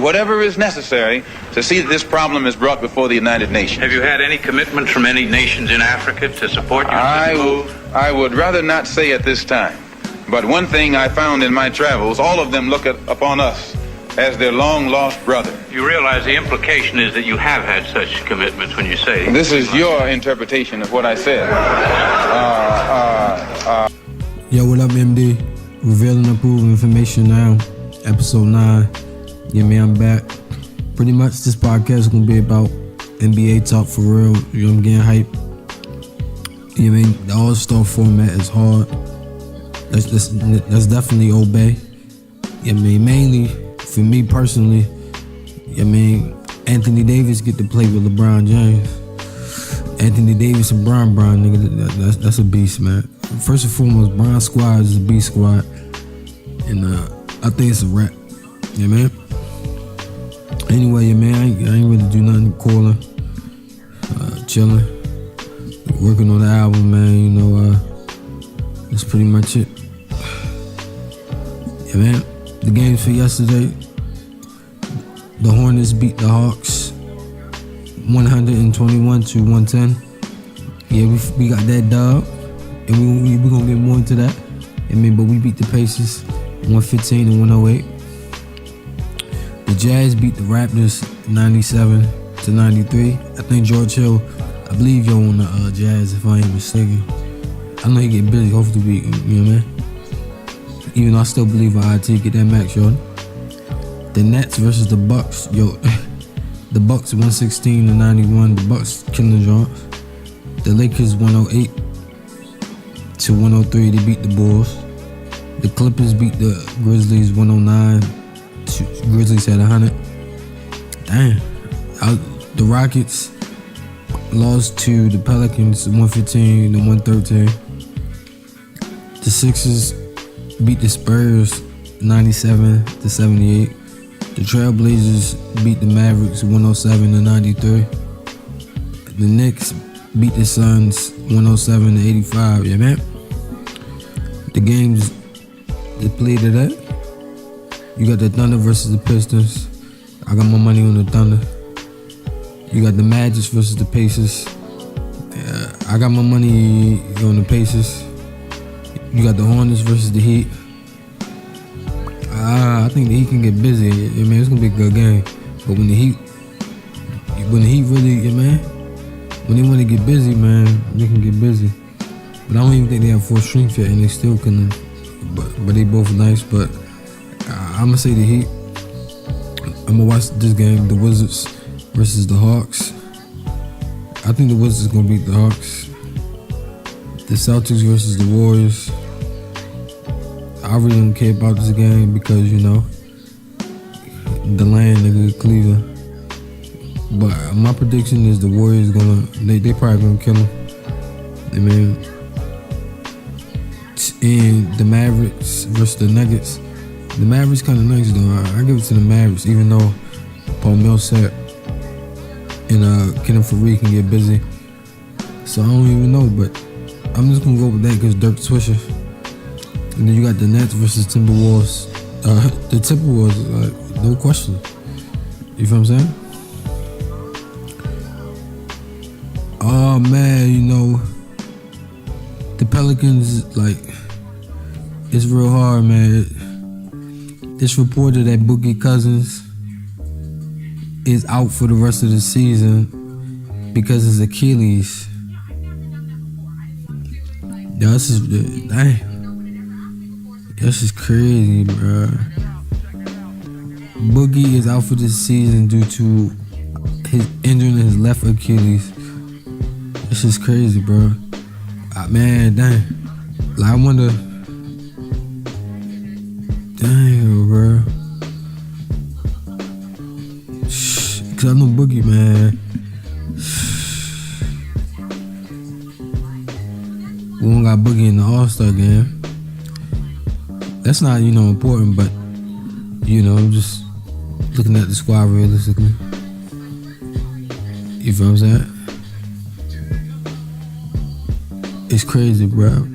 whatever is necessary to see that this problem is brought before the United Nations. Have you had any commitments from any nations in Africa to support you in this move? I would rather not say at this time. But one thing I found in my travels, all of them look upon us as their long-lost brother. You realize the implication is that you have had such commitments when you say... This is your interpretation of what I said. Yo, what up, MD? Revealing approved information now. Episode 9. Yeah, man, I'm back. Pretty much this podcast is going to be about NBA talk for real. You know, I'm getting hype. You know what I mean? The All-Star format is hard. That's definitely obey. You know what I mean? Mainly, for me personally, you know what I mean? Anthony Davis get to play with LeBron James. Anthony Davis and Bron, nigga, that's a beast, man. First and foremost, Bron squad is a beast squad. And I think it's a wrap. Yeah, man. Anyway, yeah, man, I ain't really do nothing. Calling, chilling, working on the album, man. You know, that's pretty much it. Yeah, man. The games for yesterday, the Hornets beat the Hawks 121 to 110. Yeah, we got that dub, and we gonna get more into that. I mean, but we beat the Pacers 115 and 108. The Jazz beat the Raptors 97 to 93. I think George Hill, I believe you're on the Jazz if I ain't mistaken. I know he get busy. Hopefully we, you know what I mean? Even though I still believe in IT, get that max, yo. The Nets versus the Bucks, yo. The Bucks 116 to 91. The Bucks killing Jones. The Lakers 108 to 103. They beat the Bulls. The Clippers beat the Grizzlies 109. Grizzlies had 100. Damn. The Rockets lost to the Pelicans 115 to 113. The Sixers beat the Spurs 97 to 78. The Trailblazers beat the Mavericks 107 to 93. The Knicks beat the Suns 107 to 85. Yeah, man. The games that played today, you got the Thunder versus the Pistons. I got my money on the Thunder. You got the Magic versus the Pacers. I got my money on the Pacers. You got the Hornets versus the Heat. I think the Heat can get busy. I mean, it's gonna be a good game. But when the Heat really, man, when they want to get busy, man, they can get busy. But I don't even think they have full strength yet, and they still can. But they both nice. But I'm gonna say the Heat. I'm gonna watch this game, the Wizards versus the Hawks. I think the Wizards gonna beat the Hawks. The Celtics versus the Warriors. I really don't care about this game because, you know, the land, nigga, Cleveland. But my prediction is the Warriors they probably gonna kill them. I mean, and the Mavericks versus the Nuggets. The Mavericks kind of nice though. I give it to the Mavericks, even though Paul Millsap and Kenneth Fareed can get busy. So I don't even know, but I'm just gonna go with that because Dirk Swisher. And then you got the Nets versus Timberwolves. The Timberwolves, no question. You feel what I'm saying? Oh man, you know, the Pelicans, like, it's real hard, man. It's reported that Boogie Cousins is out for the rest of the season because his Achilles. Yo, this is, dang. This is crazy, bro. Boogie is out for this season due to his injuring his left Achilles. This is crazy, bro. Man, dang. Like, I wonder. Dang, bro. Cause I know Boogie, man. We don't got Boogie in the All-Star game. That's not, you know, important, but, you know, I'm just looking at the squad realistically. You feel what I'm saying? It's crazy, bro.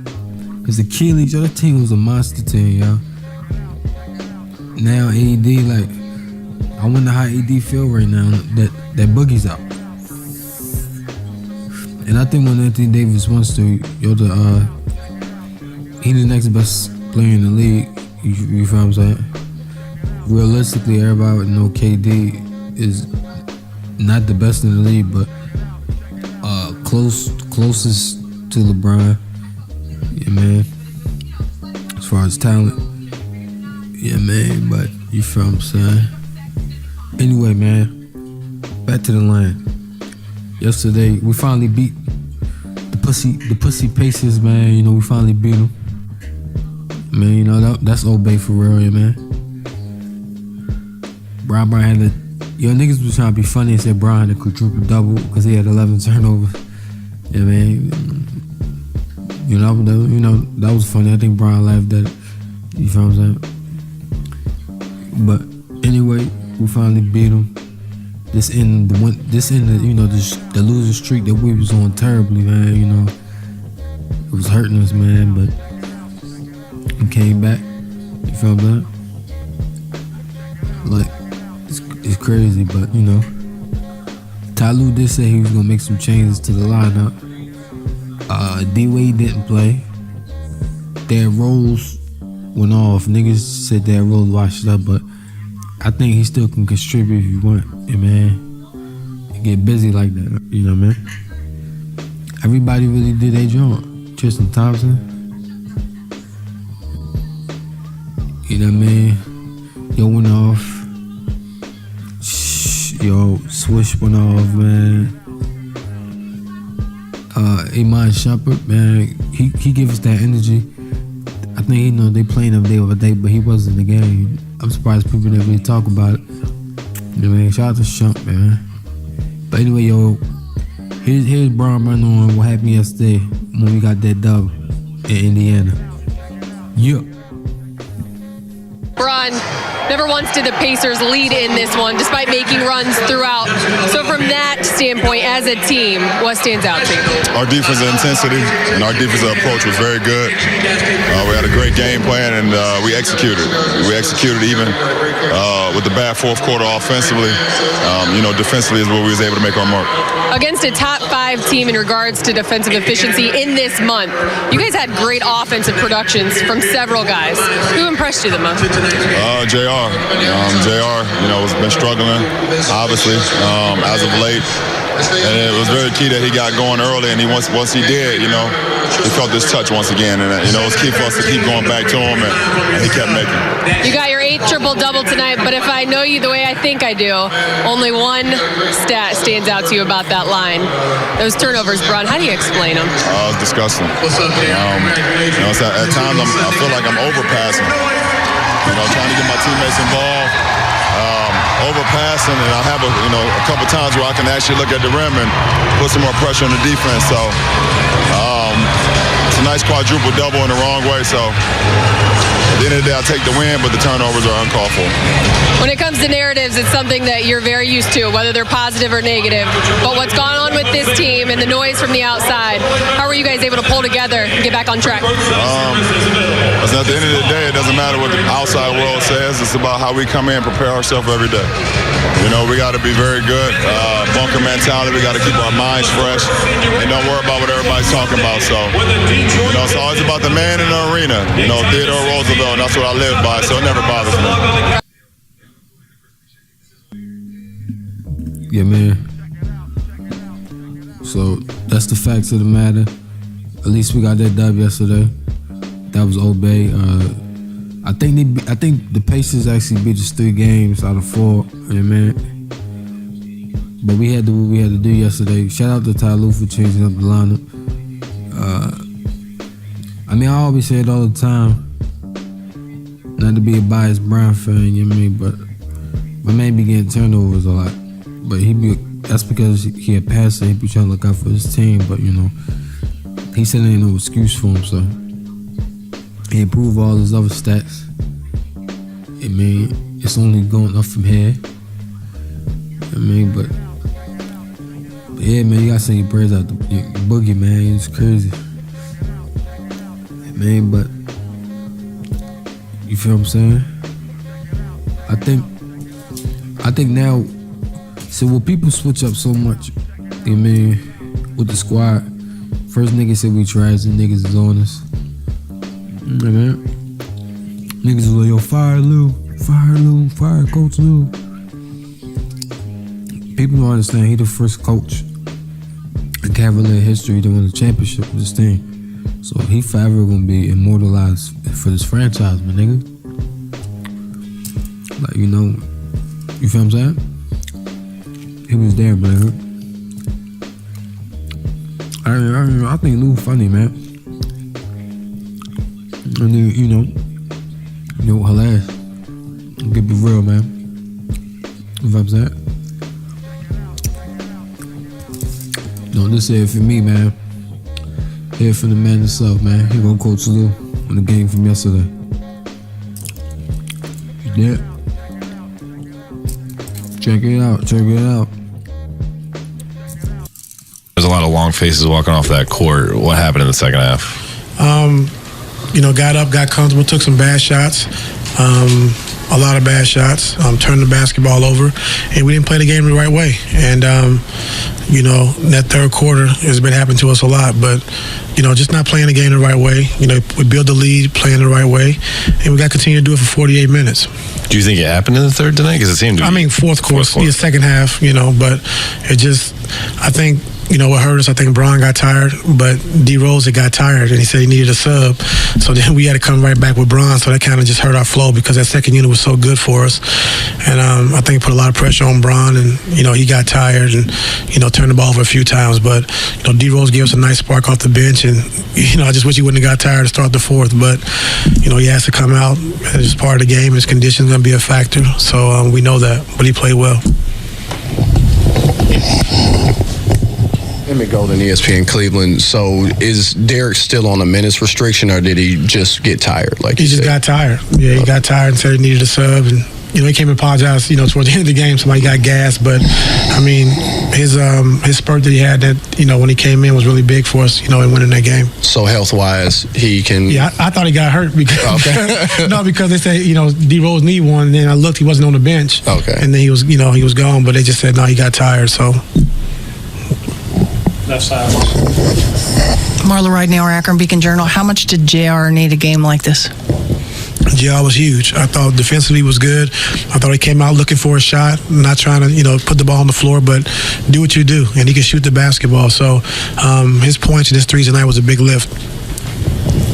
Cause the Achilles, yo, that team was a monster team, yo. Now AD, like, I I wonder how AD feel right now that Boogie's out. And I think when Anthony Davis wants to, he the next best player in the league. You feel what I'm saying? Realistically, everybody would know KD is not the best in the league, but closest to LeBron. Yeah, man. As far as talent, yeah, man. But you feel what I'm saying? Anyway, man, back to the line. Yesterday, we finally beat the pussy Pacers, man. You know, we finally beat them. Man, you know, that's Old Bay for real, yeah, man. Brown had to, niggas was trying to be funny and said Brown had a quadruple double because he had 11 turnovers. Yeah, man. You know, that was funny. I think Brown laughed at it. You feel what I'm saying? But anyway, we finally beat them. This in the the losing streak that we was on terribly, man. You know, it was hurting us, man. But we came back. You feel that? Like it's crazy, but you know, Ty Lue did say he was gonna make some changes to the lineup. D-Wade didn't play. Their roles went off. Niggas said their roles washed up, but I think he still can contribute if you want. Yeah, man. You get busy like that, you know, man. Everybody really did their job. Tristan Thompson. You know what I mean? Yo went off. Yo, Swish went off, man. Iman Shumpert, man, he gives us that energy. I think they playing him day over day, but he wasn't in the game. I'm surprised people didn't really talk about it. You know, man, shout out to Shump, man. But anyway, yo, here's Brown running on what happened yesterday when we got that dub in Indiana. Yeah. Bron, never once did the Pacers lead in this one, despite making runs throughout. So from that standpoint, as a team, what stands out to you? Our defensive intensity and our defensive approach was very good. We had a great game plan, and we executed. We executed even with the bad fourth quarter offensively. Defensively is where we was able to make our mark. Against a top 5 team in regards to defensive efficiency in this month, you guys had great offensive productions from several guys. Who impressed you the most? JR. JR, has been struggling, obviously, as of late. And it was very key that he got going early, and once he did, he felt this touch once again. And, it was key for us to keep going back to him, and he kept making. You got your 8th triple-double tonight, but if I know you the way I think I do, only one stat stands out to you about that line. Those turnovers, Bron, how do you explain them? It's disgusting. At times I feel like I'm overpassing. Trying to get my teammates involved, overpassing, and I have a couple times where I can actually look at the rim and put some more pressure on the defense. So it's a nice quadruple double in the wrong way. So at the end of the day, I'll take the win, but the turnovers are uncalled for. When it comes to narratives, it's something that you're very used to, whether they're positive or negative. But what's gone on with this team and the noise from the outside, how were you guys able to pull together and get back on track? At the end of the day, it doesn't matter what the outside world says. It's about how we come in and prepare ourselves every day. We got to be very good. Bunker mentality. We got to keep our minds fresh and don't worry about what everybody's talking about. So, it's always about the man in the arena. Theodore Roosevelt, and that's what I live by. So it never bothers me. Yeah, man. So that's the facts of the matter. At least we got that dub yesterday. That was Old Bay. I think the Pacers actually beat us 3 games out of 4. Yeah, man. But we had to do what we had to do yesterday. Shout out to Ty Lue for changing up the lineup. I always say it all the time. Not to be a biased Brown fan, you know what I mean? But my man be getting turnovers a lot. But that's because he a passer. He be trying to look out for his team. But he said there ain't no excuse for him. So he improved all his other stats. It's only going up from here. But yeah, man, you gotta send your prayers out to Boogie, man. It's crazy. But you feel what I'm saying? I I think now, so will people switch up so much, you know what I mean, with the squad? First niggas said we trash and niggas is on us. You know what I mean? Niggas is like, yo, fire Lou, fire Coach Lou. People don't understand he the first coach in Cavalier history to win the championship with this team. So he forever gonna be immortalized for this franchise, my nigga. Like, you know, you feel what I'm saying? He was there, man. I think Lou funny, man. And then, you know, hilarious. Get be real, man. You know what I'm saying? No, this is it for me, man. Here for the man himself, man. He gonna coach Lou on the game from yesterday. Yeah. Check it out. There's a lot of long faces walking off that court. What happened in the second half? Got up, got comfortable, took some bad shots. A lot of bad shots, turned the basketball over, and we didn't play the game the right way. And, that third quarter has been happening to us a lot, but, just not playing the game the right way. We build the lead, playing the right way, and we got to continue to do it for 48 minutes. Do you think it happened in the third tonight? Because it seemed to be. Fourth quarter, yeah, second half, but it just, I think, what hurt us, I think Bron got tired, but D. Rose got tired, and he said he needed a sub. So then we had to come right back with Bron, so that kind of just hurt our flow because that second unit was so good for us. And I think it put a lot of pressure on Bron, and, he got tired and, turned the ball over a few times. But, D. Rose gave us a nice spark off the bench, and, I just wish he wouldn't have got tired to start the fourth. But, he has to come out. It's part of the game. His condition's going to be a factor. So we know that, but he played well. Emmett Golden, ESPN Cleveland. So is Derek still on a minutes restriction, or did he just get tired? He just got tired. Yeah, he got tired and said he needed a sub. And, he came and apologized, towards the end of the game. Somebody got gassed. But, his spurt that he had that, when he came in was really big for us, in winning that game. So health-wise, he can... Yeah, I thought he got hurt because... Okay. No, because they said, D. Rose need one. And then I looked, he wasn't on the bench. Okay. And then he was, he was gone. But they just said, no, he got tired, so... Left side. Marla Wright, now Akron Beacon Journal. How much did JR need a game like this? JR was huge. I thought defensively was good. I thought he came out looking for a shot, not trying to, put the ball on the floor, but do what you do. And he can shoot the basketball. So his points and his threes tonight was a big lift.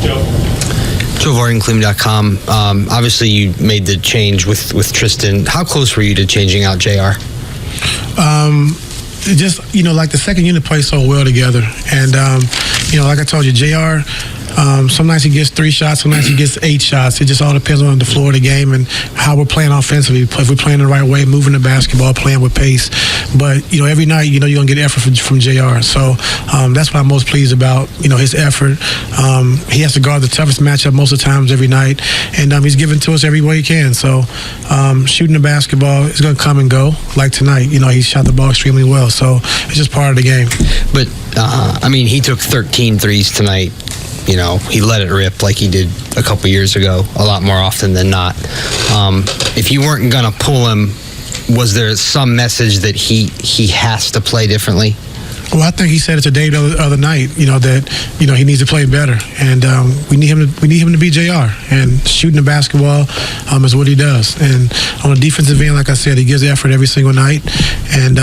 Joe Varden, Cleveland.com. Obviously, you made the change with Tristan. How close were you to changing out JR? Just, like the second unit plays so well together. And, like I told you, JR, sometimes he gets 3 shots, sometimes he gets 8 shots. It just all depends on the floor of the game and how we're playing offensively. If we're playing the right way, moving the basketball, playing with pace. But, every night, you're going to get effort from JR. So that's what I'm most pleased about, his effort. He has to guard the toughest matchup most of the times every night. And he's giving to us every way he can. So shooting the basketball is going to come and go. Like tonight, he shot the ball extremely well. So it's just part of the game. But, he took 13 threes tonight. He let it rip like he did a couple years ago, a lot more often than not. If you weren't going to pull him, was there some message that he has to play differently? Well, I think he said it to Dave the other night, that, he needs to play better. And we need him to be JR. And shooting the basketball is what he does. And on the defensive end, like I said, he gives effort every single night. And,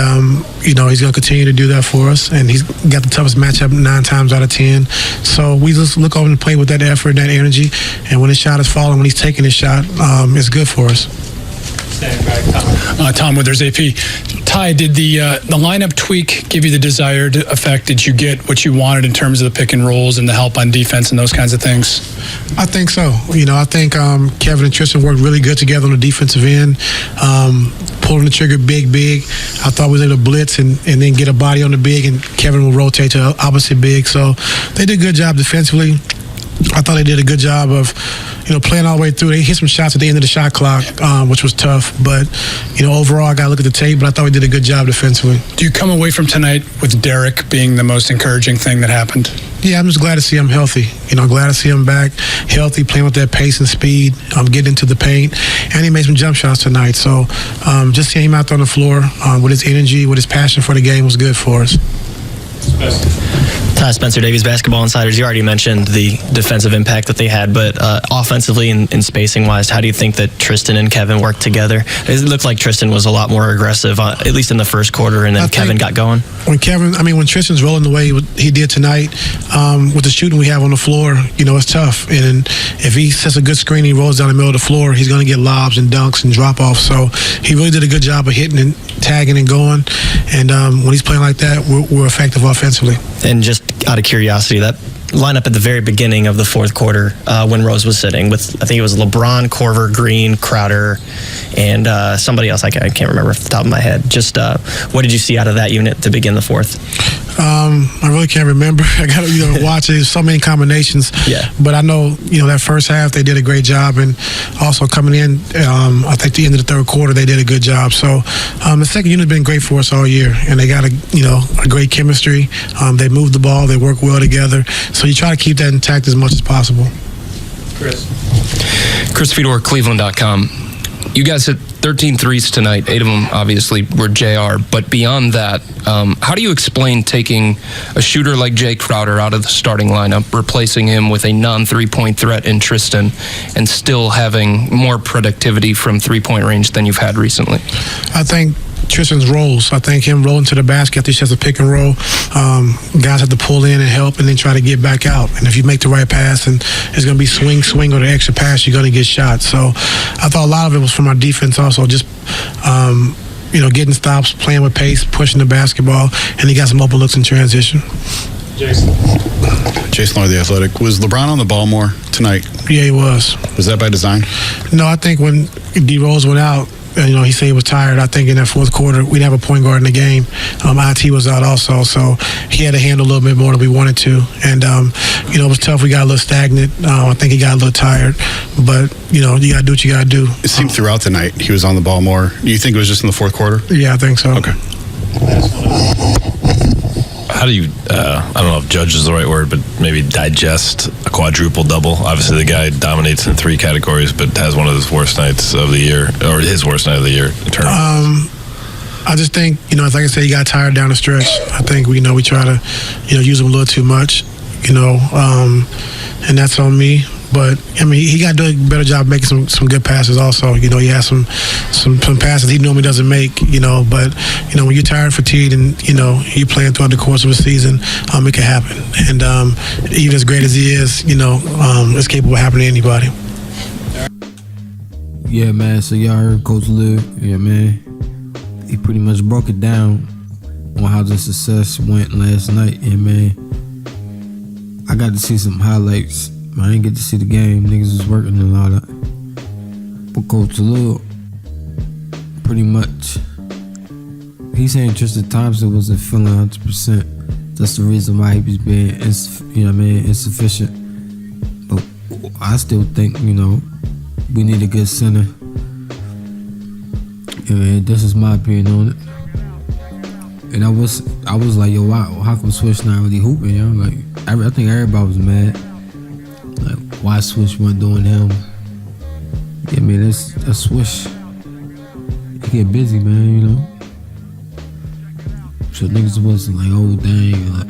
he's going to continue to do that for us. And he's got the toughest matchup 9 times out of 10. So we just look over and play with that effort and that energy. And when his shot is falling, when he's taking his shot, it's good for us. Tom Withers, AP. Ty, did the lineup tweak give you the desired effect? Did you get what you wanted in terms of the pick and rolls and the help on defense and those kinds of things? I think so. I think Kevin and Tristan worked really good together on the defensive end, pulling the trigger big. I thought we was able to blitz and then get a body on the big, and Kevin will rotate to opposite big. So they did a good job defensively. I thought they did a good job of, playing all the way through. They hit some shots at the end of the shot clock, which was tough. But, overall, I got to look at the tape, but I thought we did a good job defensively. Do you come away from tonight with Derek being the most encouraging thing that happened? Yeah, I'm just glad to see him healthy. Glad to see him back healthy, playing with that pace and speed, getting into the paint. And he made some jump shots tonight. So just seeing him out there on the floor with his energy, with his passion for the game was good for us. Ty, Spencer Davies, Basketball Insiders. You already mentioned the defensive impact that they had, but offensively and spacing-wise, how do you think that Tristan and Kevin worked together? It looked like Tristan was a lot more aggressive, at least in the first quarter, and then Kevin got going. When Tristan's rolling the way he did tonight, with the shooting we have on the floor, it's tough. And if he sets a good screen, he rolls down the middle of the floor, he's going to get lobs and dunks and drop-offs. So he really did a good job of hitting and tagging and going. And when he's playing like that, we're effective offensively. And just out of curiosity, that lineup at the very beginning of the fourth quarter when Rose was sitting with, I think it was LeBron, Corver, Green, Crowder, and somebody else I can't remember off the top of my head. Just what did you see out of that unit to begin the fourth? I really can't remember. I got to watch it. There's so many combinations. Yeah. But I know, that first half they did a great job, and also coming in, I think the end of the third quarter they did a good job. So the second unit's been great for us all year, and they got a great chemistry. They move the ball, they work well together. So you try to keep that intact as much as possible. Chris Fedor, Cleveland.com. You guys hit 13 threes tonight. 8 of them obviously were JR. But beyond that, how do you explain taking a shooter like Jay Crowder out of the starting lineup, replacing him with a non-3-point threat in Tristan, and still having more productivity from three-point range than you've had recently? I think Tristan's rolls. I think him rolling to the basket, he has a pick and roll. Guys have to pull in and help and then try to get back out. And if you make the right pass and it's going to be swing, or the extra pass, you're going to get shot. So I thought a lot of it was from our defense also, just getting stops, playing with pace, pushing the basketball, and he got some open looks in transition. Jason Lord, The Athletic. Was LeBron on the ball more tonight? Yeah, he was. Was that by design? No, I think when D Rose went out, he said he was tired. I think in that fourth quarter, we didn't have a point guard in the game. IT was out also, so he had to handle a little bit more than we wanted to. And, it was tough. We got a little stagnant. I think he got a little tired. But, you got to do what you got to do. It seemed throughout the night he was on the ball more. Do you think it was just in the fourth quarter? Yeah, I think so. Okay. How do you, I don't know if judge is the right word, but maybe digest a quadruple double? Obviously, the guy dominates in 3 categories, but has one of his worst nights of the year, or his worst night of the year in tournaments. I just think, like I said, he got tired down the stretch. I think we try to, use him a little too much, and that's on me. But he got to do a better job making some good passes also. He has some passes he normally doesn't make, but when you're tired, fatigued, and you're playing throughout the course of a season, it can happen. And even as great as he is, it's capable of happening to anybody. Yeah, man. So y'all heard Coach Lou. Yeah, man. He pretty much broke it down on how the success went last night. Yeah, man. I got to see some highlights. I didn't get to see the game. Niggas was working and all that. But Coach Lil, pretty much, he's saying Tristan Thompson wasn't feeling 100%. That's the reason why he was being, insufficient. But I still think, we need a good center. And this is my opinion on it. And I was like, yo, how come Swish not really hooping, yo? Like, I think everybody was mad. Like, why Swish wasn't doing him? Yeah, man, that's Swish. He get busy, man, So niggas wasn't like, oh, dang, like,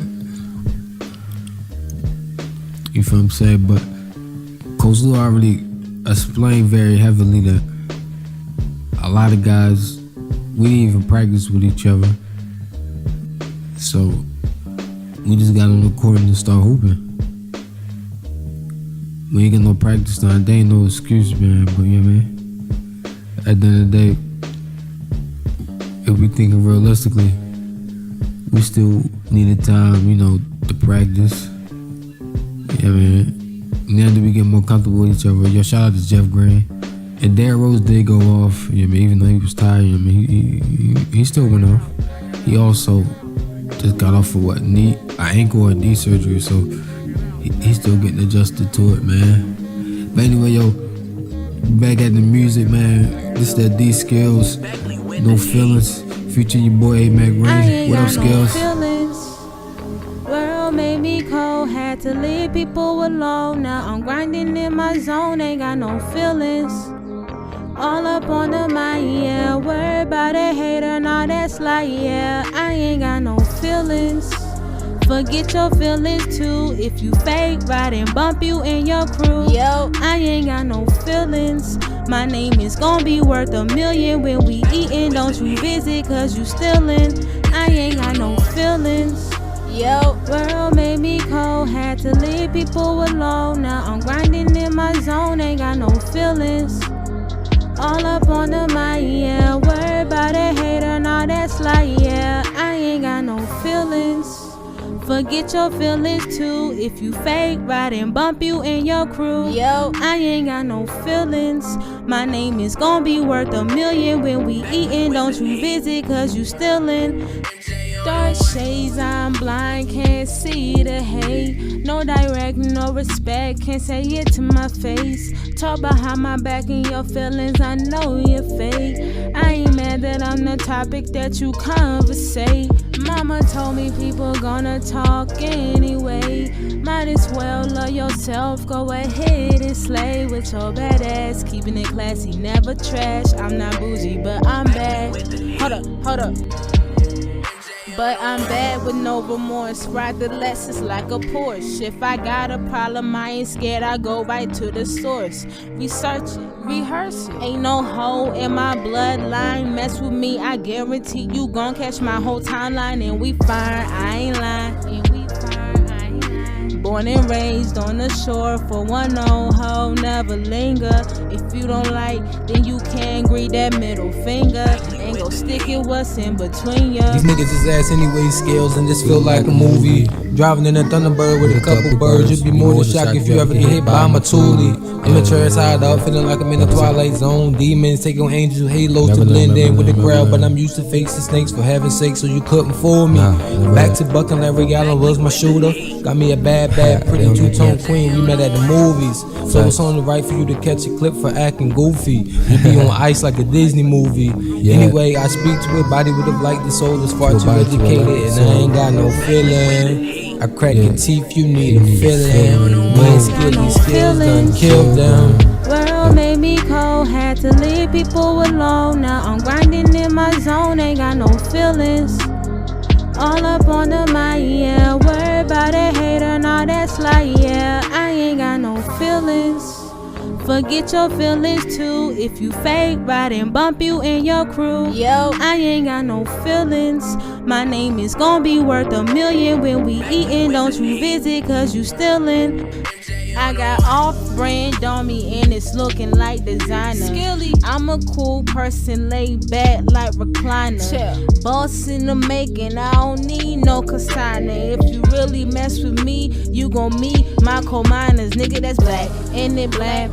you feel what I'm saying? But Coach Lou already explained very heavily that a lot of guys, we didn't even practice with each other. So we just got on the court and start hooping. We ain't get no practice done. There ain't no excuse, man. But yeah, man. At the end of the day, if we thinking realistically, we still needed time, to practice. Yeah, man. Now that we get more comfortable with each other. Yo, shout out to Jeff Green. And Derrick Rose did go off. Yeah, man. Even though he was tired, he still went off. He also just got off of an ankle or knee surgery, so he's still getting adjusted to it, man. But anyway, yo, back at the music, man. This that D Skills, No Feelings, featuring your boy AMac Rain. What up, Skills? World made me cold, had to leave people alone. Now I'm grinding in my zone, ain't got no feelings. All up on the mind, yeah. Worry about a hater, nah, that's like, yeah. I ain't got no feelings. Forget your feelings too. If you fake, ride and bump you in your crew. Yo, I ain't got no feelings. My name is gon' be worth $1 million when we eatin'. Don't you visit, cause you stealin'. I ain't got no feelings. Yo, world made me cold, had to leave people alone. Now I'm grinding in my zone, ain't got no feelings. All up on the mind, yeah. Worry about a hater, nah, that's like, yeah. I ain't got no feelings. Forget your feelings too. If you fake, ride and bump you in your crew. Yo, I ain't got no feelings. My name is gon' be worth $1 million when we eatin'. Don't you visit, cause you stealin'. Dark shades, I'm blind, can't see the hate. No direct, no respect, can't say it to my face. Talk behind my back and your feelings, I know you're fake. I ain't mad that I'm the topic that you conversate. Mama told me people gonna talk anyway. Might as well love yourself, go ahead and slay with your badass. Keeping it classy, never trash. I'm not bougie, but I'm bad. Hold up. But I'm bad with no remorse. Ride the Lexus like a Porsche. If I got a problem, I ain't scared, I go right to the source. Research it, rehearse it. Ain't no hole in my bloodline. Mess with me, I guarantee you gon' catch my whole timeline. And we fire, I ain't lying. Born and raised on the shore for one old hoe, never linger. If you don't like, then you can greet that middle finger and go stick it what's in between ya. These niggas is ass anyway, Skills, and this feel like a movie. Driving in a Thunderbird with a couple birds. You'd be more than shocked if you ever get hit by my toolie. Immature side up, feeling like I'm in the twilight zone. Demons take on angels, halos to blend in with the crowd. But I'm used to facing snakes for heaven's sake, so you couldn't fool me. Back to bucking, Larry Allen was my shooter. Got me a bad, pretty two-tone queen. We met at the movies. So it's only right for you to catch a clip for acting goofy. You be on ice like a Disney movie. Anyway, I speak to a body with a light, the soul is far too educated, and I ain't got no feeling. I crack your teeth, you need a feeling. When skills done killed them. World made me cold, had to leave people alone. Now I'm grinding in my zone, ain't got no feelings. All up on the mind, yeah. Worry about a hater, nah, that's like, yeah. I ain't got no feelings. Forget your feelings too. If you fake, ride and bump you in your crew. Yo, I ain't got no feelings. My name is gon' be worth $1 million when we eatin'. Don't you visit, cause you stealin'. I got off-brand on me and it's looking like designer. Skilly. I'm a cool person, laid back like recliner. Chill. Boss in the making, I don't need no consignor. If you really mess with me, you gon' meet my co-miners. Nigga, that's black, and it black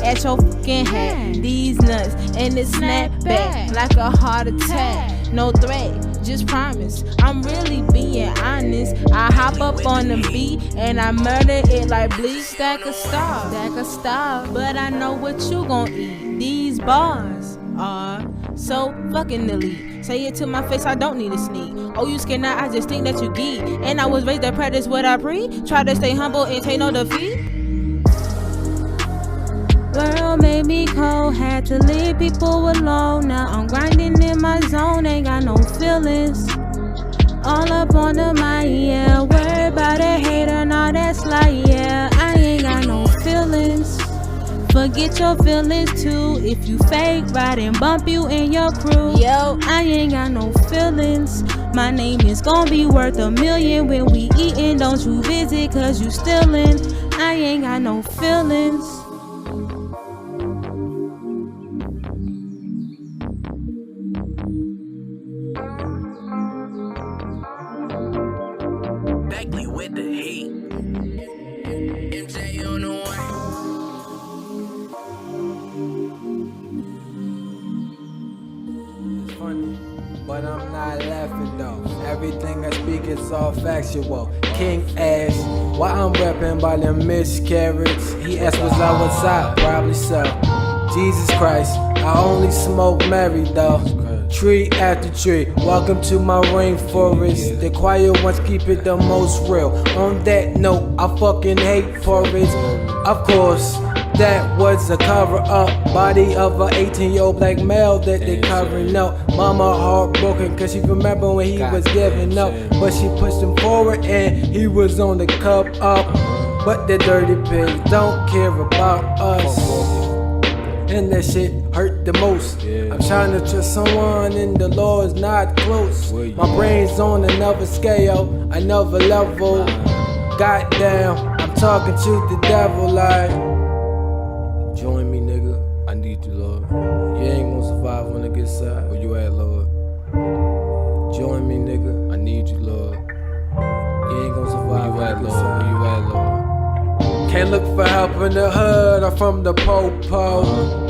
at your fucking hat. These nuts, and it snap back like a heart attack. No threat, just promise. I'm really being honest. I hop up on the beat and I murder it like bleach. Stack of stars, but I know what you gon' eat. These bars are so fucking elite. Say it to my face, I don't need a sneak. Oh, you scared now, I just think that you geek. And I was raised to practice what I preach. Try to stay humble and take no defeat. World made me cold, had to leave people alone. Now I'm grinding in my zone, ain't got no feelings. All up on the mind, yeah. Worry about a hater, nah, that's like, yeah. I ain't got no feelings. Forget your feelings too. If you fake, ride and bump you in your crew. Yo, I ain't got no feelings. My name is gon' be worth $1 million when we eatin'. Don't you visit, cause you stealin'. I ain't got no feelings. With the heat. MJ on the one. It's funny. but I'm not laughing though. Everything I speak is all factual. King asks why I'm rapping by them miscarriages. He asked was I outside? Probably so. Jesus Christ, I only smoke Mary though. Tree after tree, welcome to my rainforest. The quiet ones keep it the most real. On that note, I fucking hate forest. Of course, that was a cover up. Body of a 18-year-old black male that they covering up. Mama heartbroken cause she remember when he was giving up. But she pushed him forward and he was on the cup up. But the dirty pigs don't care about us. And that shit hurt the most. I'm trying to trust someone and the Lord's not close. My brain's on another scale, another level. Goddamn, I'm talking to the devil like, join me, nigga. I need you, Lord. You ain't gonna survive on the good side. Where you at, Lord? Join me, nigga. I need you, Lord. You ain't gonna survive on the good side. Where you at, Lord? Can't look for help in the hood or from the po-po.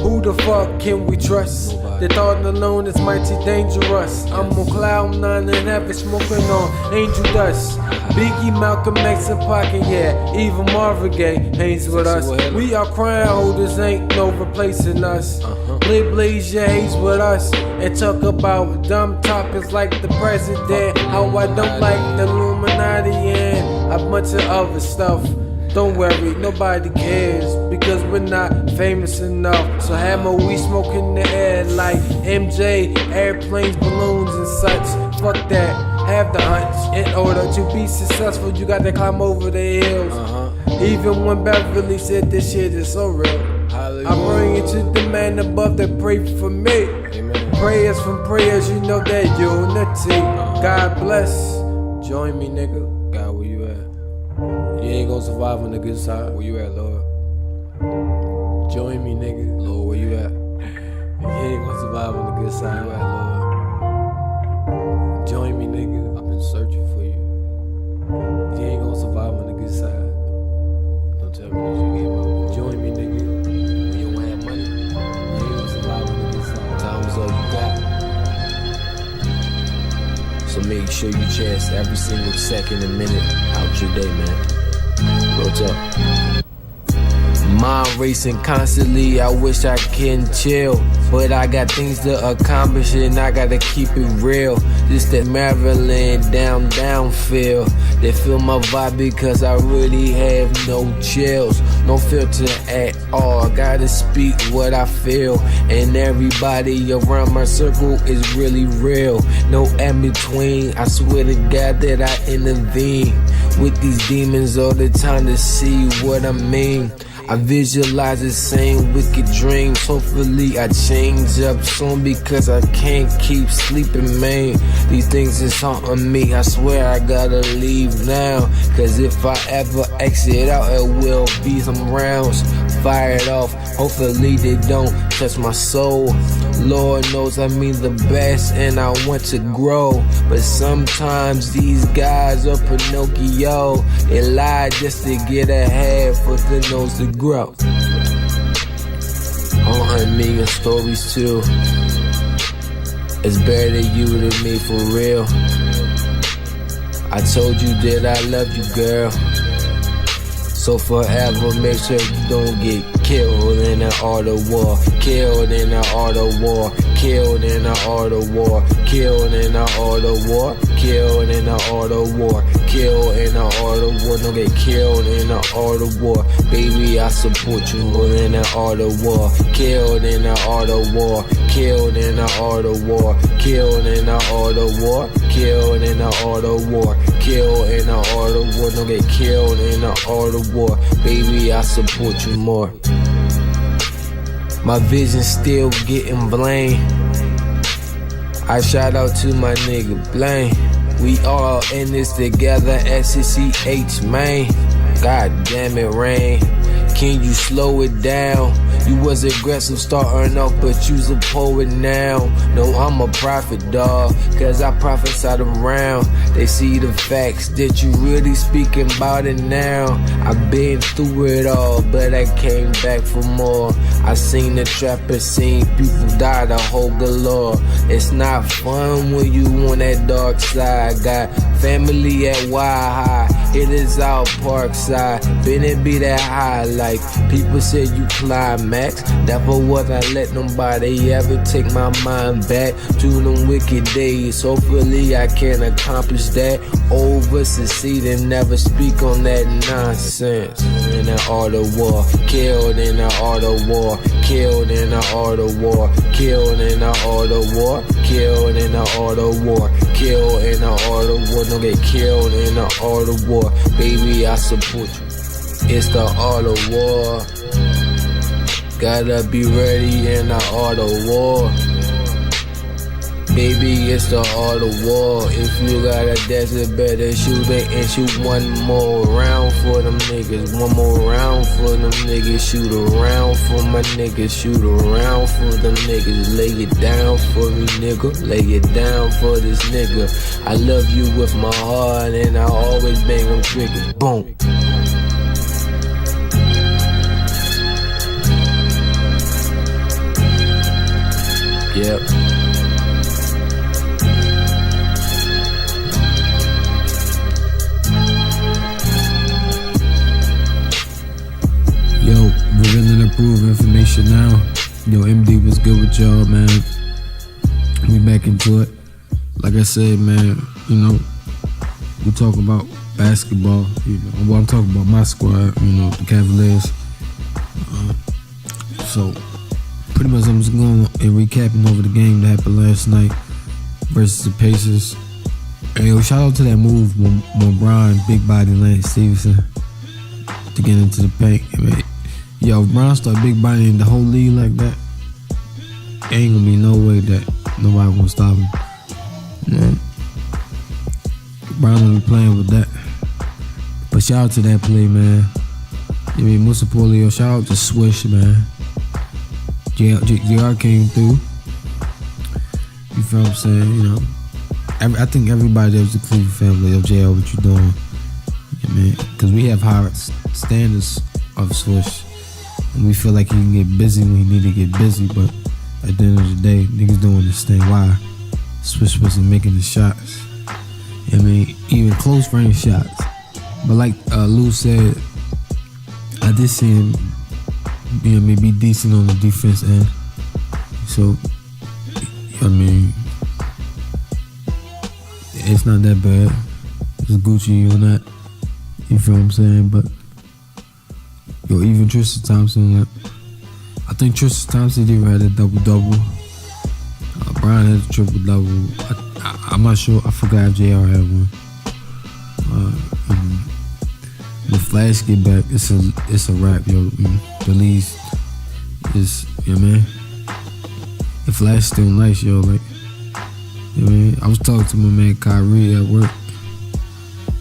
Who the fuck can we trust? The thought alone is mighty dangerous. I'm on cloud nine and heaven smoking on angel dust. Biggie, Malcolm X and Pocket, yeah. Even Marvin Gaye hangs with us. We are crown holders, ain't no replacing us. Blaze your haze with us and talk about dumb topics like the president. How I don't like the Illuminati and a bunch of other stuff. Don't worry, nobody cares because we're not famous enough. So hammer, we smoke in the air like MJ, airplanes, balloons and such. Fuck that, have the hunch. In order to be successful, you gotta climb over the hills. Even when Beverly said this shit is so real. I bring it to the man above that pray for me. Prayers from prayers, you know that unity. God bless. Join me, nigga. God, where you at? You ain't gonna survive on the good side. Where you at, Lord? Join me, nigga. Lord, where you at? You ain't gonna survive on the good side. Where you at, Lord? Join me, nigga. I've been searching for you. You ain't gonna survive on the good side. Don't tell me that you gave up. Join me, nigga. When you don't have money, you ain't gonna survive on the good side. Time is all you got. So make sure you chance every single second and minute out your day, man. Real talk. Mind racing constantly, I wish I can chill. But I got things to accomplish and I gotta keep it real. Just that Maryland down feel. They feel my vibe because I really have no chills. No filter at all, I gotta speak what I feel. And everybody around my circle is really real. No in between, I swear to God that I intervene with these demons all the time to see what I mean. I visualize the same wicked dreams. Hopefully I change up soon because I can't keep sleeping, man. These things is haunting me. I swear I gotta leave now. Cause if I ever exit out, it will be some rounds fired off. Hopefully they don't touch my soul. Lord knows I mean the best and I want to grow. But sometimes these guys are Pinocchio. They lie just to get ahead for the nose to grow. 100 million stories too. It's better you than me for real. I told you that I love you, girl. So forever make sure you don't get killed in an art of war. Killed in an art of war. Killed in an art of war. Killed in an art of war. Killed in an art of war. Killed in an art of war. Don't get killed in an art of war. Baby, I support you more than an art of war. Killed in an art of war. Killed in an art of war. Killed in an art of war. Killed in an art of war. Killed in an art of war. Don't get killed in an art of war. Baby, I support you more. My vision still getting blamed. I shout out to my nigga Blaine. We all in this together, SCCH, man. God damn it, rain. Can you slow it down? You was aggressive starting off, but you's a poet now. No, I'm a prophet, dawg, cause I prophesied around. They see the facts that you really speaking about it now. I've been through it all, but I came back for more. I seen the trapper, seen people die the whole galore. It's not fun when you on that dark side. Got family at High, it is out Parkside. Been it be that high, like people said you climax. Never was I let nobody ever take my mind back to them wicked days. Hopefully I can accomplish that. Over succeed and never speak on that nonsense. In the art of war, killed in the art of war, killed in the art of war, killed in the art of war, killed in the art of war, killed in the art of war. Don't get killed in the art of war. Baby, I support you. It's the art of war. Gotta be ready in the art of war. Baby, it's the art of war. If you got a desert, better shoot it and shoot one more round for them niggas. One more round for them niggas. Shoot around for my niggas. Shoot around for them niggas. Lay it down for me, nigga. Lay it down for this nigga. I love you with my heart and I always bang them triggers. Boom. Yep. Yo, revealing approved information now. Yo, MD was good with y'all, man. We back into it. Like I said, man, you know, we talk about basketball. You know, well, I'm talking about my squad, you know, the Cavaliers. So, pretty much I'm just going and recapping over the game that happened last night versus the Pacers. And yo, shout out to that move when Brian, big body Lance Stevenson, to get into the paint. I mean, yo, if Brian start big body in the whole league like that, ain't gonna be no way that nobody gonna stop him. You know? Brian gonna be playing with that. But shout out to that play, man. I mean, most importantly, yo, shout out to Swish, man. JR came through. You feel what I'm saying? You know, I think everybody that was the Cleveland family of JR, what you doing? Yeah, man, because we have high standards of Swish, and we feel like he can get busy when he need to get busy. But at the end of the day, niggas don't understand why Swish wasn't making the shots. I mean, even close range shots. But like Lou said, I did see him, you know, maybe decent on the defense end. So, I mean, it's not that bad. It's Gucci on that. You feel what I'm saying? But, yo, even Tristan Thompson, like, I think Tristan Thompson even had a double-double. Brian had a triple-double. I'm not sure. I forgot if JR had one. The Flash get back, it's a wrap, yo. The least is, you know what I mean? The Flash still nice, yo. Like, you know what I mean? I was talking to my man Kyrie at work.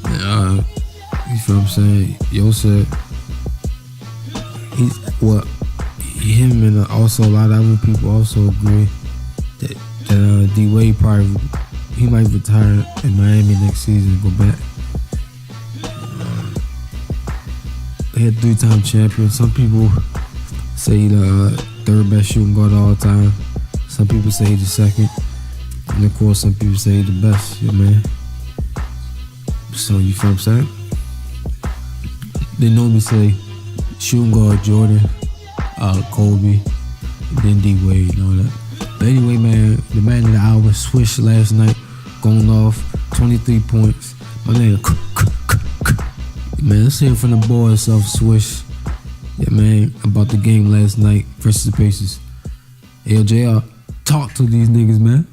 And, you feel what I'm saying? Yo said him and also a lot of other people also agree that D-Wade probably, he might retire in Miami next season and go back. They had 3-time champion. Some people say the third best shooting guard of all time. Some people say he's the second. And of course, some people say he's the best, yeah, man. So, you feel what I'm saying? They normally say shooting guard Jordan, Kobe, and then D-Wade and all that. But anyway, man, the man of the hour, Swish last night, going off 23 points. My name, man, let's hear from the boy himself, Swish. Yeah, man, about the game last night versus the Pacers. Hey, JR, talk to these niggas, man.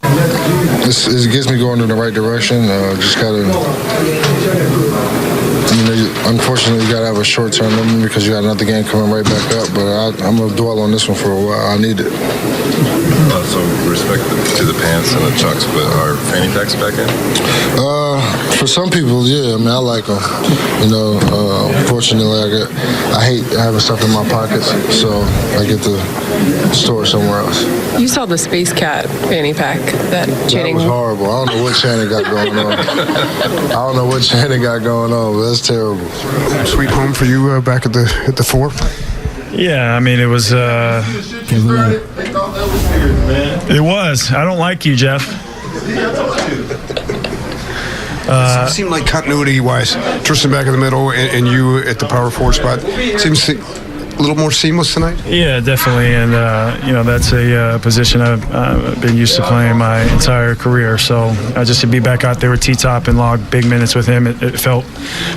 It gets me going in the right direction. Just gotta, unfortunately, you gotta have a short-term limit because you got another game coming right back up. But I'm gonna dwell on this one for a while. I need it. So respect to the pants and the chucks, but are fanny packs back in? For some people, yeah. I mean, I like them. You know, fortunately, I hate having stuff in my pockets, so I get to store it somewhere else. You saw the Space Cat fanny pack that Channing. That was horrible. I don't know what Channing got going on. But that's terrible. Sweet home for you back at the Four. Yeah, I mean, it was. It was. I don't like you, Jeff. It seemed like continuity-wise, Tristan back in the middle and you at the power forward spot. Seems a little more seamless tonight? Yeah, definitely. And, that's a position I've been used to playing my entire career. So just to be back out there with T-Top and log big minutes with him, it felt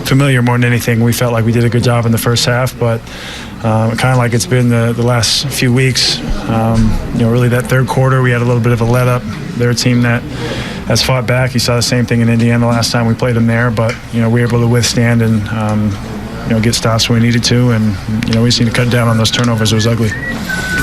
familiar more than anything. We felt like we did a good job in the first half, but kind of like it's been the last few weeks. Really that third quarter, we had a little bit of a let-up. They're a team that has fought back. You saw the same thing in Indiana last time we played them there, but, we were able to withstand and, get stops when we needed to, and, we just need to cut down on those turnovers. It was ugly.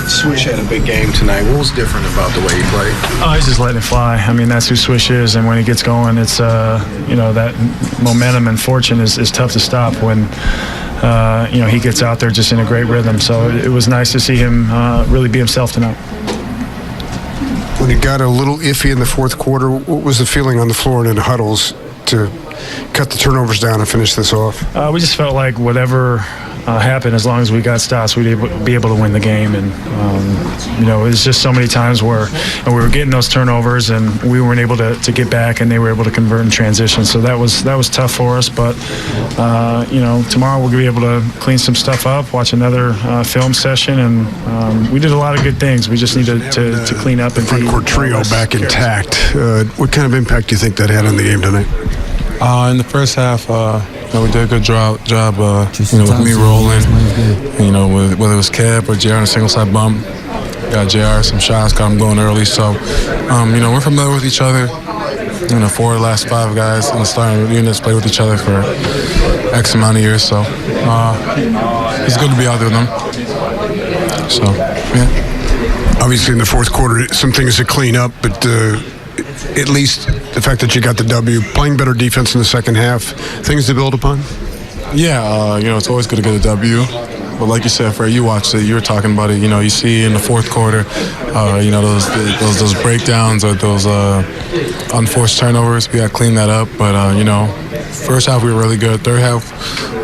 Swish had a big game tonight. What was different about the way he played? Oh, he's just letting it fly. I mean, that's who Swish is, and when he gets going, it's, that momentum and fortune is tough to stop when, he gets out there just in a great rhythm. So it was nice to see him really be himself tonight. When it got a little iffy in the fourth quarter, what was the feeling on the floor and in the huddles to cut the turnovers down and finish this off? We just felt like whatever happened, as long as we got stops, we'd be able to win the game. And, it was just so many times where we were getting those turnovers and we weren't able to get back, and they were able to convert and transition. So that was tough for us. But, tomorrow we'll be able to clean some stuff up, watch another film session, and we did a lot of good things. We just needed to clean up. And front court trio back intact. What kind of impact do you think that had on the game tonight? In the first half, we did a good job with me rolling. Whether it was Kev or JR on a single side bump, got JR some shots, got him going early. So, we're familiar with each other. 4 of the last 5 guys in the starting units play with each other for X amount of years. So, it's good to be out there with them. So, yeah. Obviously, in the fourth quarter, some things to clean up, but at least the fact that you got the W, playing better defense in the second half, things to build upon? Yeah, it's always good to get a W. But like you said, Fred, you watched it, you were talking about it. You see in the fourth quarter, those breakdowns or those unforced turnovers, we got to clean that up. But, first half we were really good. Third half,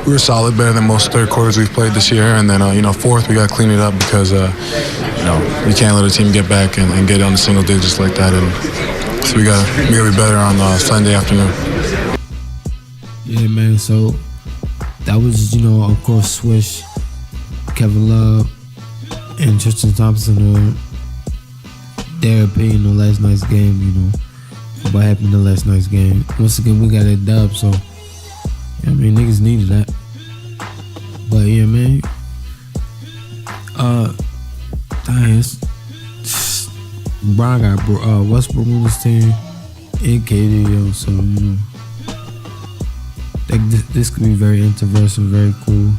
we were solid, better than most third quarters we've played this year. And then, fourth, we got to clean it up because, you can't let a team get back and get on the single digits like that. And so we gotta be better on Sunday afternoon. Yeah, man. So that was, of course, Swish, Kevin Love, and Tristan Thompson. Their opinion on last night's game. What happened in last night's game. Once again, we got a dub, so niggas needed that. But yeah, man. Brian got Westbrook on his team and KD, so this could be very interesting, very cool.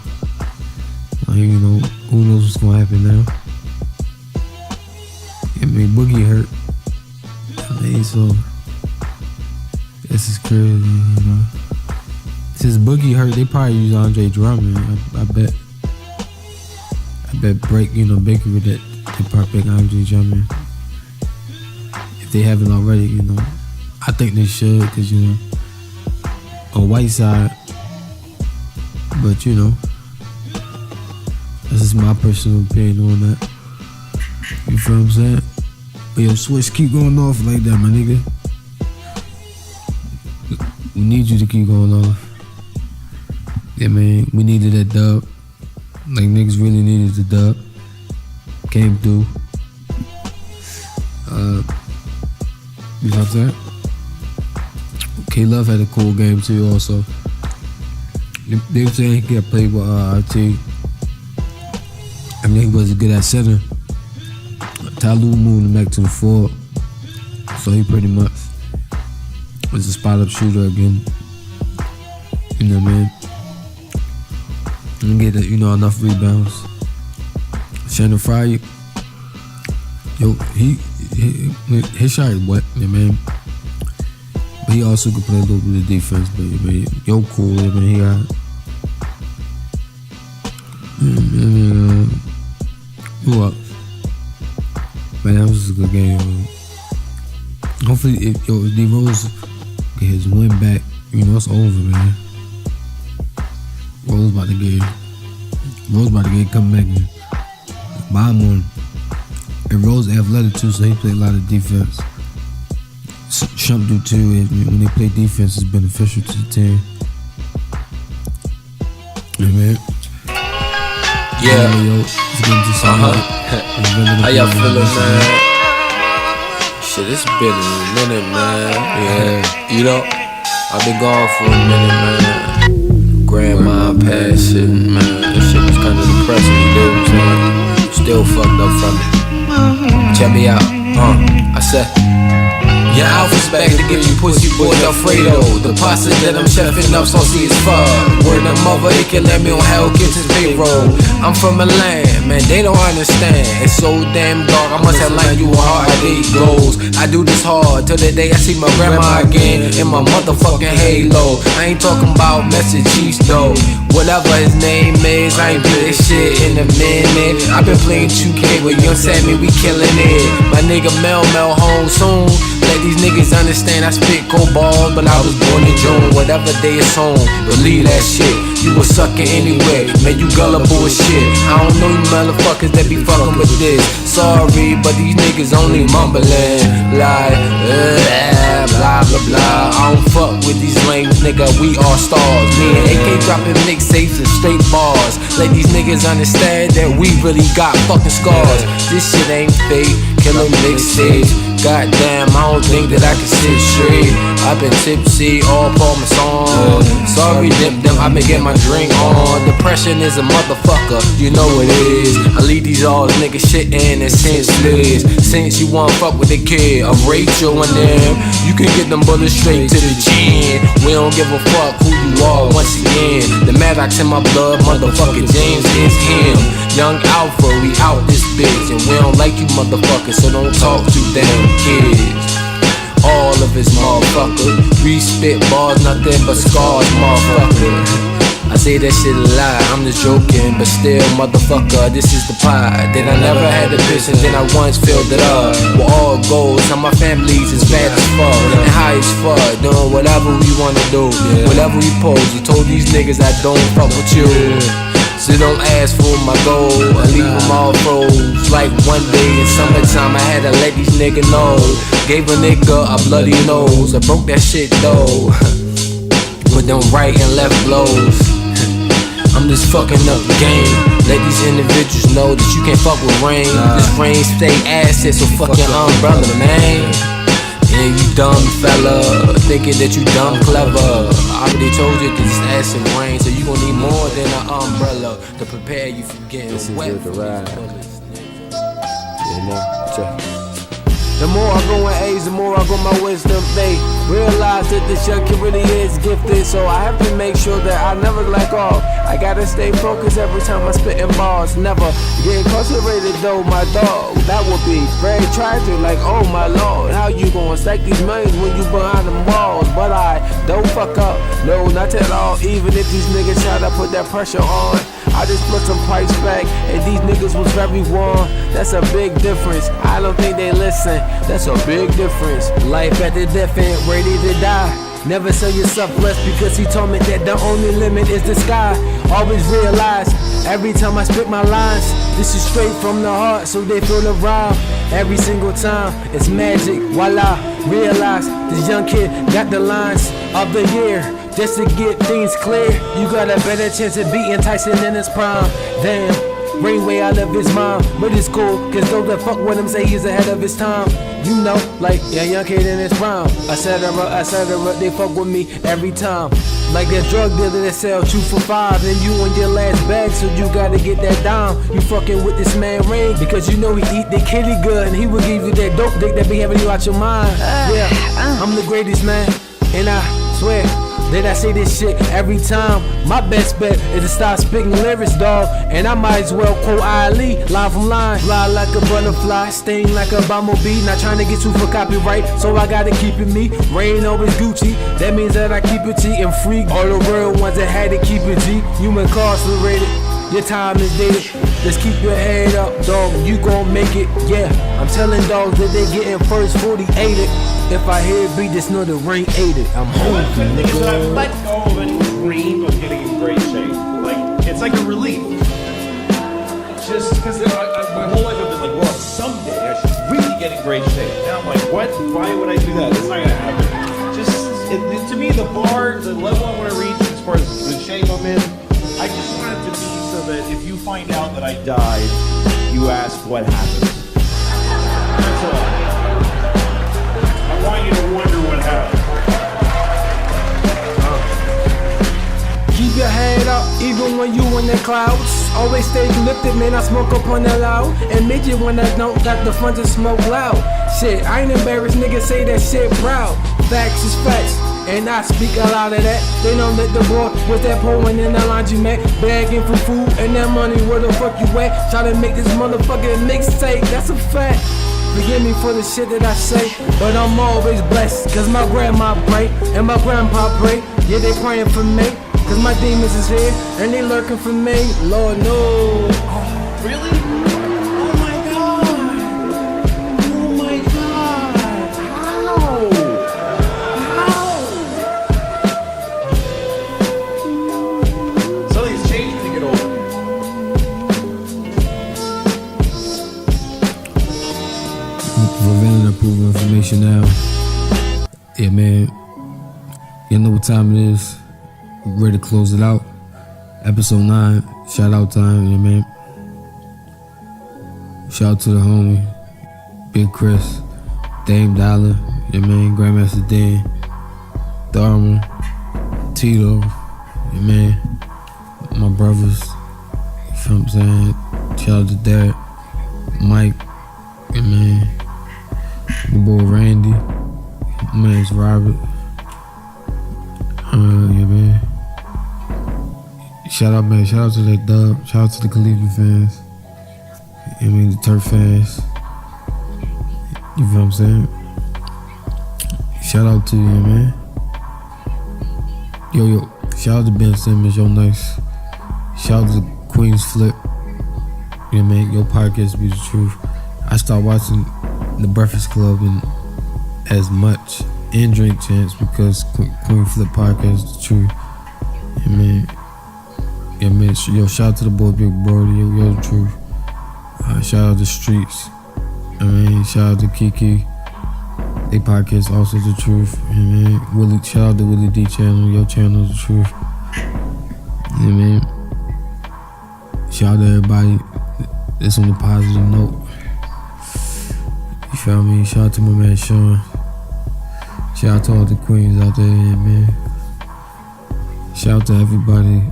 Who knows what's gonna happen now? Boogie hurt. So this is crazy, Since Boogie hurt, they probably use Andre Drummond. I bet Baker with that. They probably pick Andre Drummond. If they haven't already, I think they should, because, on Whiteside. But, that's just my personal opinion on that. You feel what I'm saying? But yo, Swish, keep going off like that, my nigga. We need you to keep going off. Yeah, man, we needed that dub. Like, niggas really needed the dub. Came through. You know what I'm saying? K-Love had a cool game too also. They were saying he could play with RT. He wasn't good at center. Tyloo moved him back to the 4. So he pretty much was a spot-up shooter again. You know what I mean? And get enough rebounds. Shannon Fry, he his shot is wet, man. But he also can play a little bit of defense, but man, yo, cool, man. He got. Who up? Man, that was a good game, man. Hopefully, if D Rose get his win back, it's over, man. Rose about to get come back and buy him one. And Rose athletic too, so he play a lot of defense. Shump do too, and when they play defense, it's beneficial to the team. Yeah, man. Yeah. How y'all feeling, man? Shit, it's been a minute, man. Yeah. I've been gone for a minute, man. Grandma passing, man. That shit was kind of depressing, you know what I'm saying? Still fucked up from it. Check me out, I said, your outfit's back to give you pussy boy Alfredo. The pasta that I'm chefing up saucy as fuck. Word of mother, it can let me on Hell Kitchen's payroll. I'm from a land, man, they don't understand. It's so damn dark, I must have like you a hard day goes. I do this hard till the day I see my grandma again in my motherfucking halo. I ain't talking about message cheese though. Whatever his name is, I ain't do this shit in a minute. I've been playing 2K with Young Sammy, we killing it. My nigga Mel home soon. Let these niggas understand I spit cold balls, but I was born in June. Whatever day it's home, believe that shit. You was sucking anyway, man, you gullible as shit. I don't know you motherfuckers that be fucking with this. Sorry, but these niggas only mumbling like blah blah blah. I don't fuck with these lames, nigga, we all stars. Me and AK dropping mixtapes and straight bars. Let these niggas understand that we really got fucking scars. This shit ain't fake, killer mixtapes. Goddamn, I don't think that I can sit straight. I've been tipsy all for my song. Sorry, them, I've been getting my drink on. Depression is a motherfucker, you know it is. I leave these all niggas shitting and senseless. Since you wanna fuck with a kid of Rachel and them, you can get them bullets straight to the chin. We don't give a fuck who you are once again. The Maddox in my blood, motherfucker James is him. Young Alpha, we out this bitch. And we don't like you motherfuckers, so don't talk too damn kids. All of his motherfucker. We spit bars, nothing but scars, motherfucker. I say that shit a lie, I'm just joking, but still, motherfucker, this is the pie that I never had to piss and then I once filled it up. With all goals, how my family's is fat as fuck and high as fuck, doing whatever we wanna do, whatever we pose. You told these niggas I don't fuck with you. So don't ask for my goal, I leave them all froze. Like one day in summertime, I had to let these niggas know. Gave a nigga a bloody nose, I broke that shit though. With them right and left blows. I'm just fucking up the game. Let these individuals know that you can't fuck with rain. This rain stay acid, so fuck your umbrella, man. Yeah, you dumb fella, thinking that you dumb clever. I already told you this is acid rain, so you gon' need more than an umbrella to prepare you for getting wet from these bullets. You know, check. The more I go in age, the more I go my wisdom. They realize that this young kid really is gifted, so I have to make sure that I never lack off. I gotta stay focused every time I spit in bars. Never get incarcerated though, my dog. That would be very tragic, like oh my lord. How you gonna stack these millions when you behind them walls? But I don't fuck up, no, not at all. Even if these niggas try to put that pressure on, I just put some pipes back, and these niggas was very warm. That's a big difference. I don't think they listen. That's a big difference. Life at the death end, ready to die. Never sell yourself less because he told me that the only limit is the sky. Always realize every time I spit my lines, this is straight from the heart, so they feel the rhyme. Every single time, it's magic. Voila, realize this young kid got the lines of the year. Just to get things clear, you got a better chance of beating Tyson in his prime. Damn, rain way out of his mind, but it's cool, cause those that fuck with him say he's ahead of his time. You know, like, yeah, young kid in his prime, etc., they fuck with me every time. Like that drug dealer that sell 2 for $5, and you on your last bag, so you gotta get that down. You fucking with this man Rain, because you know he eat the kitty good, and he will give you that dope dick that be having you out your mind. Yeah, I'm the greatest man, and I swear, Then I say this shit every time. My best bet is to stop spitting lyrics, dog. And I might as well quote Ali, line from line. Fly like a butterfly, sting like a bumblebee. Not trying to get you for copyright, so I gotta keep it me. Rain always Gucci, that means that I keep it G and free. All the real ones that had to keep it G. You incarcerated, your time is dated. Just keep your head up, dog, you gon' make it. Yeah, I'm telling dogs that they getting first 48ed. If I hear a beat, just know the ring ate it. I'm home, nigga. Let go of any dream of getting in great shape. Like, it's like a relief. Just because my whole life I've been like, well, someday I should really get in great shape. Now I'm like, what? Why would I do that? It's not gonna happen. Just, to me, the bar, the level I want to reach as far as the shape I'm in, I just want it to be so that if you find out that I died, you ask what happened. That's all. I want you to wonder what happened. Keep your head up, even when you in the clouds. Always stay lifted, man, I smoke up on the loud. And midget when I don't got the fun to smoke loud. Shit, I ain't embarrassed, niggas say that shit proud. Facts is facts, and I speak a lot of that. They don't let the boy with that pouring in the laundromat, begging for food and that money, where the fuck you at? Try to make this motherfucking mixtape, that's a fact. Forgive me for the shit that I say, but I'm always blessed, cause my grandma pray, and my grandpa pray. Yeah, they praying for me, cause my demons is here, and they lurking for me. Lord, no. Really? Oh my God. Oh my God. How? Something's changed when you get older. Preventing approved information now. Yeah, man. You know what time it is. We're ready to close it out. Episode 9. Shout out time, yeah, man. Shout out to the homie, Big Chris, Dame Dollar, yeah, man, Grandmaster Dan, Dharma, Tito, yeah, man, my brothers, you know what I'm saying? Shout out to Derek, Mike, yeah, man, my boy Randy, my man's Robert, yeah, man. Shout out, man. Shout out to that dub. Shout out to the Cleveland fans. I mean, the Turf fans. You feel what I'm saying? Shout out to you, man. Yo. Shout out to Ben Simmons. Yo, nice. Shout out to Queen's Flip. Yeah, man. Your podcast be the truth. I started watching The Breakfast Club and as much and Drink Champs because Queen Flip podcast is the truth. Yeah, man. Yeah, man. Yo, shout out to the boy Big Brody. Yo, the truth. Shout out to Streets. I mean, shout out to Kiki. They podcast also the truth. Yeah, man. Shout out to Willie D channel. Your channel is the truth. Yeah, man. Shout out to everybody that's on a positive note. You feel me? Shout out to my man Sean. Shout out to all the queens out there, yeah, man. Shout out to everybody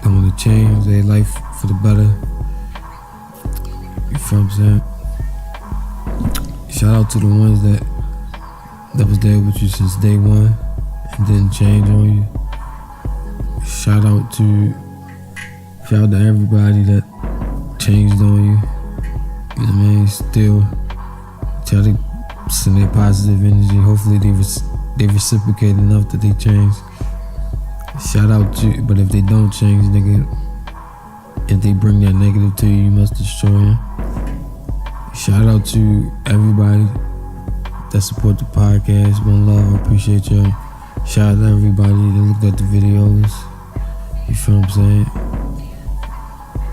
that want to change their life for the better. You feel what I'm saying? Shout out to the ones that was there with you since day one and didn't change on you. Shout out to everybody that changed on you. You know what I mean? Still try to send their positive energy. Hopefully they reciprocate enough that they change. Shout out to, but if they don't change, nigga, if they bring that negative to you, you must destroy them. Shout out to everybody that support the podcast. One love, I appreciate y'all. Shout out to everybody that looked at the videos. You feel what I'm saying?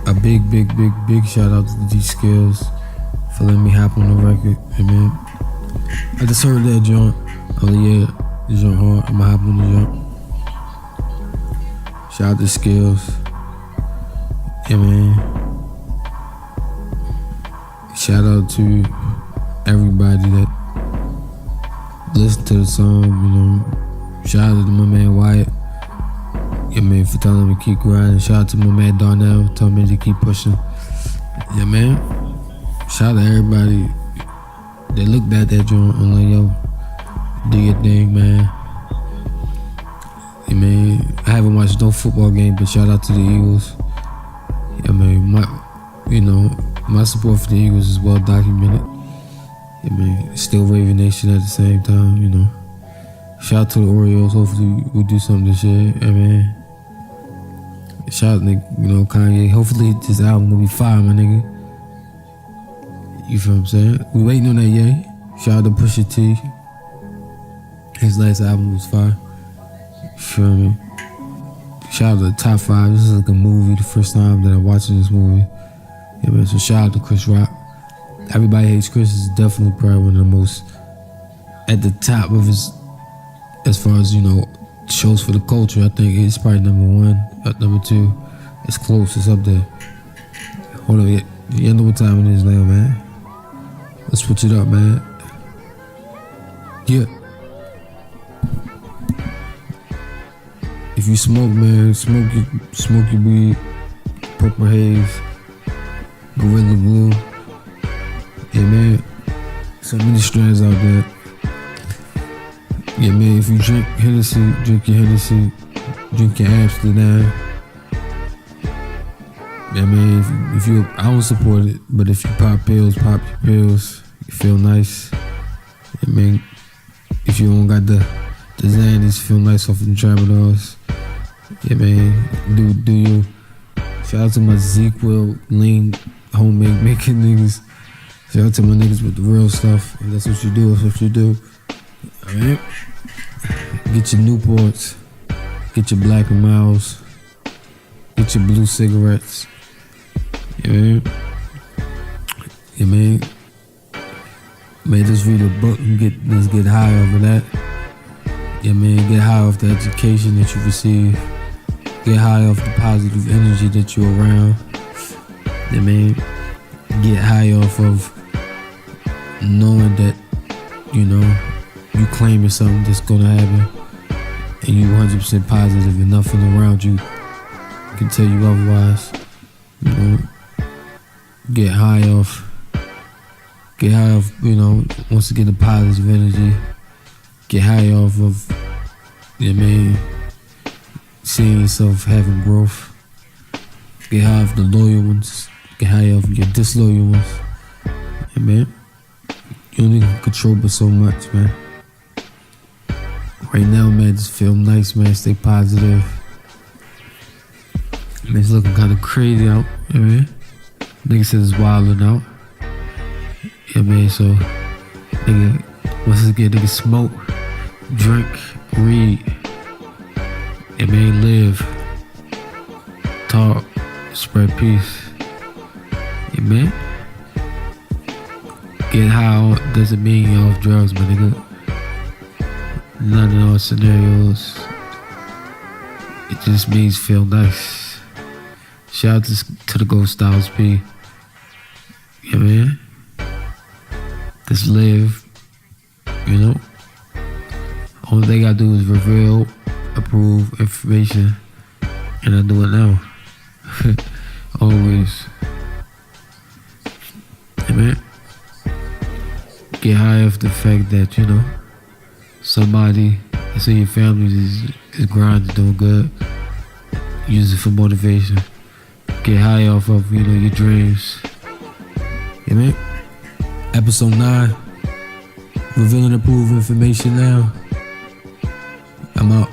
A big shout out to the G-Skills for letting me hop on the record. Hey, man, I just heard that joint. Oh yeah, the joint hard. I'ma hop on the joint. Shout out to Skills. Yeah, man. Shout out to everybody that listened to the song, you know. Shout out to my man Wyatt. Yeah, man, for telling me to keep grinding. Shout out to my man Darnell, telling me to keep pushing. Yeah, man. Shout out to everybody that looked at that joint and like, yo, do your thing, man. I mean, I haven't watched no football game, but shout out to the Eagles. I mean, my support for the Eagles is well documented. I mean, still Raven Nation at the same time, you know. Shout out to the Orioles. Hopefully we'll do something this year. I mean, shout out to, Kanye. Hopefully this album will be fire, my nigga. You feel what I'm saying? We waiting on that, Ye. Shout out to Pusha T. His last album was fire. You feel me? Shout out to the Top 5. This is like a movie, the first time that I'm watching this movie. Yeah, man, so shout out to Chris Rock. Everybody Hates Chris is definitely probably one of the most at the top of his, as far as, shows for the culture. I think it's probably number 1. Number 2, it's close, it's up there. Hold on, you know what time it is now, man. Let's switch it up, man. Yeah. If you smoke, man, smoke your weed, Purple Haze, Gorilla Glue. Yeah, man, so many strands out there. Yeah, man, if you drink Hennessy, drink your Hennessy, drink your Amsterdam. Yeah, man, if you, I don't support it, but if you pop pills, pop your pills. You feel nice. Yeah, man, if you don't got the Xannies, feel nice off them Tramadors. Yeah, man, do you. Shout out to my Zequel lean homemade making niggas. Shout out to my niggas with the real stuff. If that's what you do, that's what you do. Alright? Get your Newports. Get your Black and Miles. Get your blue cigarettes. Yeah, man. Yeah, man. Man, just read a book and let's get high over that. Yeah, man, get high off the education that you receive. Get high off the positive energy that you're around. Yeah, man. Get high off of knowing that, you claiming something that's gonna happen and you 100% positive and nothing around you can tell you otherwise. Get high off, once again, the positive energy. Get high off of, seeing yourself having growth. Get high off the loyal ones. Get high off your disloyal ones. Yeah, man. You only can control but so much, man. Right now, man, just feel nice, man. Stay positive. Man, it's looking kind of crazy out. Yeah, man. Nigga said it's wilding out. Yeah, man, so, nigga, once again, nigga smoke, drink, read. Yeah, man, live, talk, spread peace. Yeah, man. Get high doesn't mean you're off drugs, my nigga. None of those scenarios. It just means feel nice. Shout out to the Ghost Styles P. Yeah, man. Just live, All they gotta do is reveal, approve information, and I do it now. Always. Yeah, man. Get high off the fact that, somebody that's in your family is grinding, doing good. Use it for motivation. Get high off of, your dreams. Yeah, man. Episode 9. Revealing approved information now. I'm out.